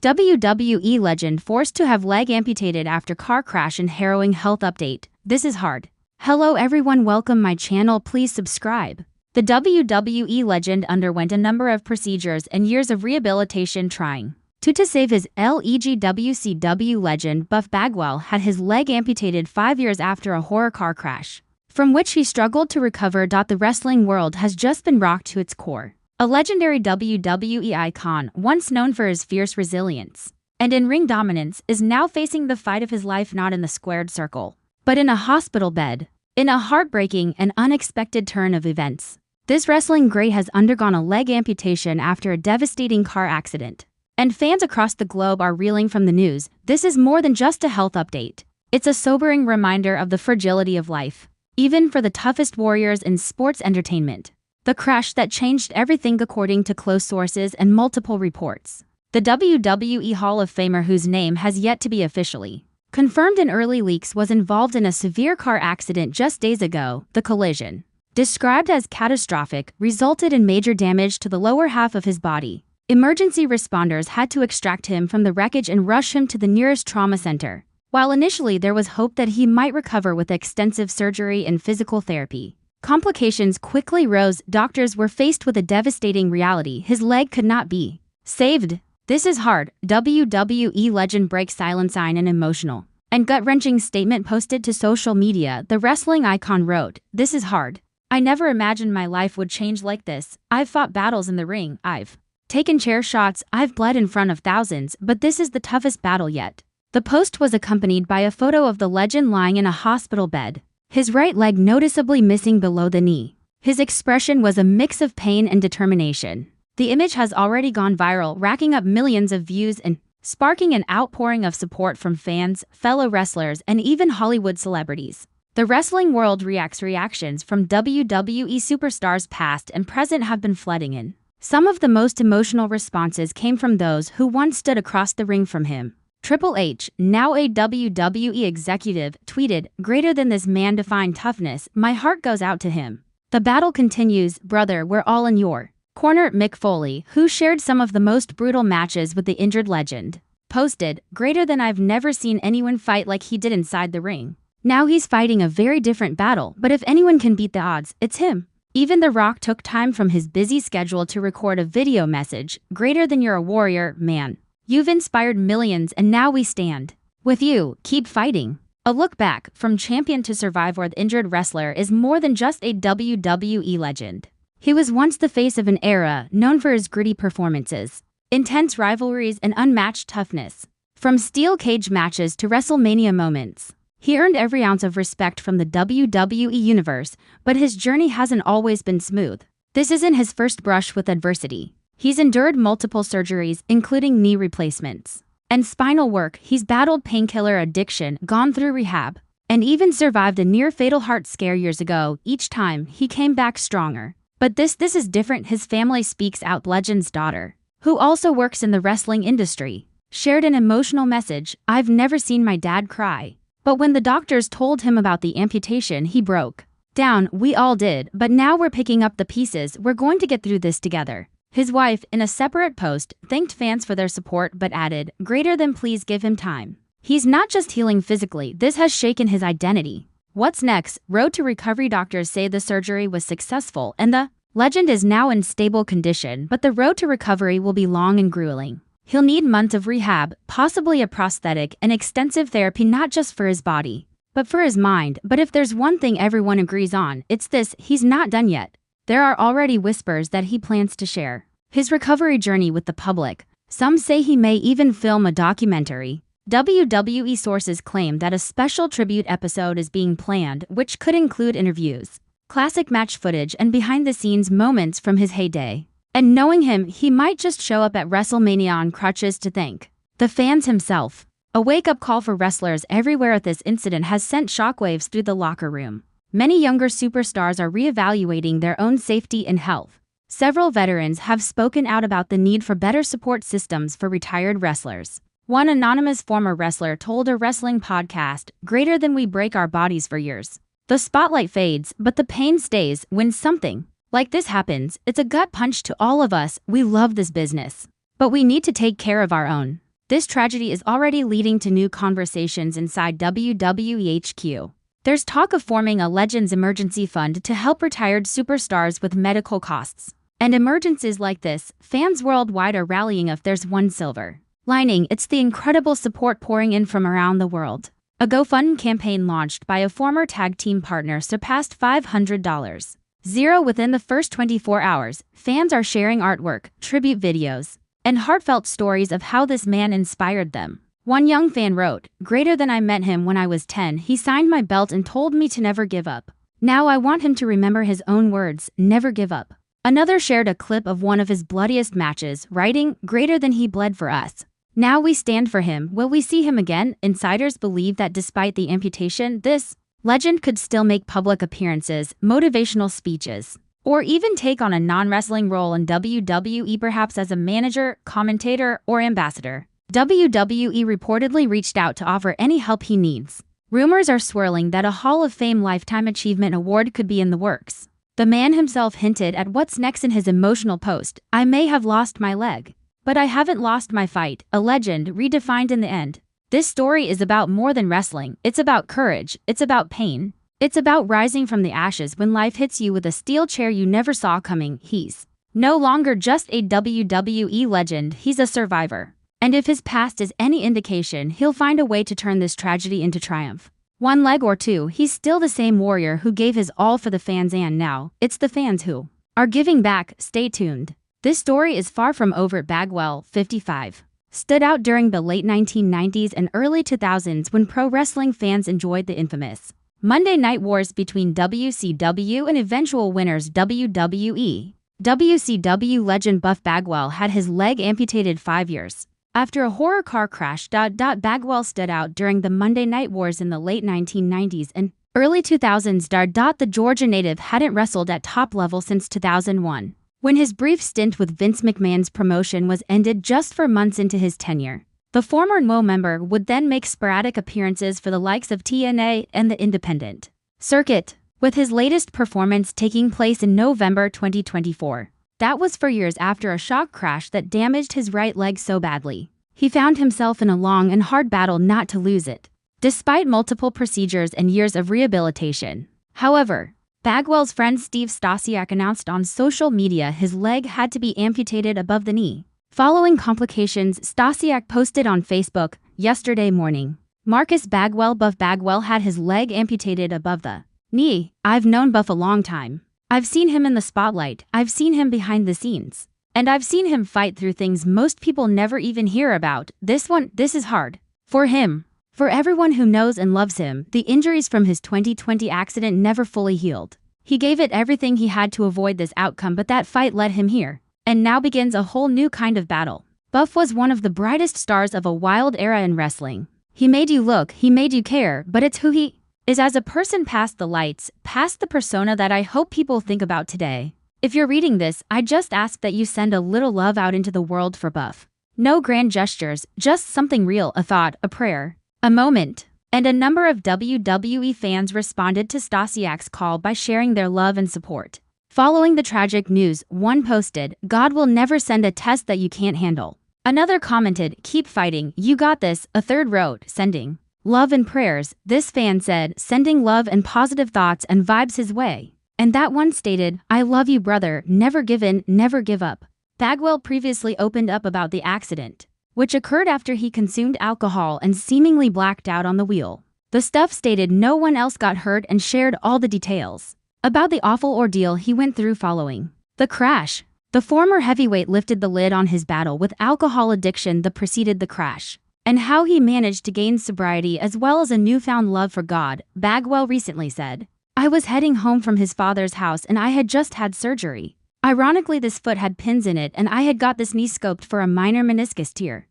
WWE legend forced to have leg amputated after car crash and harrowing health update. This is hard. Hello everyone, welcome my channel, please subscribe. The WWE legend underwent a number of procedures and years of rehabilitation trying to save his leg. WCW legend Buff Bagwell had his leg amputated 5 years after a horror car crash, from which he struggled to recover. The wrestling world has just been rocked to its core. A legendary WWE icon, once known for his fierce resilience and in-ring dominance, is now facing the fight of his life, not in the squared circle, but in a hospital bed. In a heartbreaking and unexpected turn of events, this wrestling great has undergone a leg amputation after a devastating car accident, and fans across the globe are reeling from the news. This is more than just a health update. It's a sobering reminder of the fragility of life, even for the toughest warriors in sports entertainment. The crash that changed everything, according to close sources and multiple reports. The WWE Hall of Famer, whose name has yet to be officially confirmed in early leaks, was involved in a severe car accident just days ago. The collision, described as catastrophic, resulted in major damage to the lower half of his body. Emergency responders had to extract him from the wreckage and rush him to the nearest trauma center. While initially there was hope that he might recover with extensive surgery and physical therapy, complications quickly rose. Doctors were faced with a devastating reality: his leg could not be saved. This is hard. WWE legend breaks silence in an emotional and gut-wrenching statement posted to social media. The wrestling icon wrote, "This is hard. I never imagined my life would change like this. I've fought battles in the ring, I've taken chair shots, I've bled in front of thousands, but this is the toughest battle yet." The post was accompanied by a photo of the legend lying in a hospital bed, his right leg noticeably missing below the knee. His expression was a mix of pain and determination. The image has already gone viral, racking up millions of views and sparking an outpouring of support from fans, fellow wrestlers, and even Hollywood celebrities. The wrestling world reactions from WWE superstars past and present have been flooding in. Some of the most emotional responses came from those who once stood across the ring from him. Triple H, now a WWE executive, tweeted, "Greater than this man defined toughness, my heart goes out to him. The battle continues, brother, we're all in your corner." Mick Foley, who shared some of the most brutal matches with the injured legend, posted, "Greater than I've never seen anyone fight like he did inside the ring. Now he's fighting a very different battle, but if anyone can beat the odds, it's him." Even The Rock took time from his busy schedule to record a video message, "Greater than you're a warrior, man. You've inspired millions and now we stand with you, keep fighting." A look back, from champion to survivor, the injured wrestler is more than just a WWE legend. He was once the face of an era known for his gritty performances, intense rivalries, and unmatched toughness. From steel cage matches to WrestleMania moments, he earned every ounce of respect from the WWE universe, but his journey hasn't always been smooth. This isn't his first brush with adversity. He's endured multiple surgeries, including knee replacements and spinal work. He's battled painkiller addiction, gone through rehab, and even survived a near-fatal heart scare years ago. Each time, he came back stronger. But this is different. His family speaks out. Legend's daughter, who also works in the wrestling industry, shared an emotional message, "I've never seen my dad cry. But when the doctors told him about the amputation, he broke down. We all did, but now we're picking up the pieces. We're going to get through this together." His wife, in a separate post, thanked fans for their support but added, "Greater than, please give him time. He's not just healing physically, this has shaken his identity." What's next? Road to recovery. Doctors say the surgery was successful and the legend is now in stable condition, but the road to recovery will be long and grueling. He'll need months of rehab, possibly a prosthetic, and extensive therapy, not just for his body, but for his mind. But if there's one thing everyone agrees on, it's this: he's not done yet. There are already whispers that he plans to share his recovery journey with the public. Some say he may even film a documentary. WWE sources claim that a special tribute episode is being planned, which could include interviews, classic match footage, and behind-the-scenes moments from his heyday. And knowing him, he might just show up at WrestleMania on crutches to thank the fans himself. A wake-up call for wrestlers everywhere. This incident has sent shockwaves through the locker room. Many younger superstars are reevaluating their own safety and health. Several veterans have spoken out about the need for better support systems for retired wrestlers. One anonymous former wrestler told a wrestling podcast, "Greater than we break our bodies for years. The spotlight fades, but the pain stays. When something like this happens, it's a gut punch to all of us. We love this business, but we need to take care of our own." This tragedy is already leading to new conversations inside WWE HQ. There's talk of forming a Legends Emergency Fund to help retired superstars with medical costs. And emergencies like this, fans worldwide are rallying if there's one silver lining. It's the incredible support pouring in from around the world. A GoFundMe campaign launched by a former tag team partner surpassed $500,000 within the first 24 hours. Fans are sharing artwork, tribute videos, and heartfelt stories of how this man inspired them. One young fan wrote, "Greater than I met him when I was 10, he signed my belt and told me to never give up. Now I want him to remember his own words, never give up." Another shared a clip of one of his bloodiest matches, writing, "Greater than he bled for us. Now we stand for him. Will we see him again?" Insiders believe that despite the amputation, this legend could still make public appearances, motivational speeches, or even take on a non-wrestling role in WWE, perhaps as a manager, commentator, or ambassador. WWE reportedly reached out to offer any help he needs. Rumors are swirling that a Hall of Fame Lifetime Achievement Award could be in the works. The man himself hinted at what's next in his emotional post. "I may have lost my leg, but I haven't lost my fight, a legend redefined in the end." This story is about more than wrestling. It's about courage. It's about pain. It's about rising from the ashes when life hits you with a steel chair you never saw coming. He's no longer just a WWE legend, he's a survivor. And if his past is any indication, he'll find a way to turn this tragedy into triumph. One leg or two, he's still the same warrior who gave his all for the fans, and now, it's the fans who are giving back. Stay tuned. This story is far from over. Bagwell, 55, stood out during the late 1990s and early 2000s when pro wrestling fans enjoyed the infamous Monday Night Wars between WCW and eventual winners WWE. WCW legend Buff Bagwell had his leg amputated 5 years after a horror car crash. Bagwell stood out during the Monday Night Wars in the late 1990s and early 2000s. The Georgia native hadn't wrestled at top level since 2001, when his brief stint with Vince McMahon's promotion was ended just 4 months into his tenure. The former NWO member would then make sporadic appearances for the likes of TNA and the independent circuit, with his latest performance taking place in November 2024. That was 4 years after a shock crash that damaged his right leg so badly he found himself in a long and hard battle not to lose it, despite multiple procedures and years of rehabilitation. However, Bagwell's friend Steve Stasiak announced on social media his leg had to be amputated above the knee. Following complications, Stasiak posted on Facebook, "Yesterday morning, Marcus Bagwell, Buff Bagwell, had his leg amputated above the knee. I've known Buff a long time. I've seen him in the spotlight, I've seen him behind the scenes, and I've seen him fight through things most people never even hear about. This is hard. For him. For everyone who knows and loves him, the injuries from his 2020 accident never fully healed. He gave it everything he had to avoid this outcome, but that fight led him here. And now begins a whole new kind of battle." Buff was one of the brightest stars of a wild era in wrestling. He made you look, he made you care, but it's who he is as a person past the lights, past the persona that I hope people think about today. If you're reading this, I just ask that you send a little love out into the world for Buff. No grand gestures, just something real, a thought, a prayer, a moment. And a number of WWE fans responded to Stasiak's call by sharing their love and support. Following the tragic news, one posted, "God will never send a test that you can't handle." Another commented, "Keep fighting, you got this." A third wrote, "Sending love and prayers." This fan said, "Sending love and positive thoughts and vibes his way." And that one stated, "I love you, brother, never give in, never give up." Bagwell previously opened up about the accident, which occurred after he consumed alcohol and seemingly blacked out on the wheel. The Stuff stated no one else got hurt and shared all the details about the awful ordeal he went through following the crash. The former heavyweight lifted the lid on his battle with alcohol addiction that preceded the crash, and how he managed to gain sobriety as well as a newfound love for God. Bagwell recently said, "I was heading home from his father's house and I had just had surgery. Ironically, this foot had pins in it and I had got this knee scoped for a minor meniscus tear.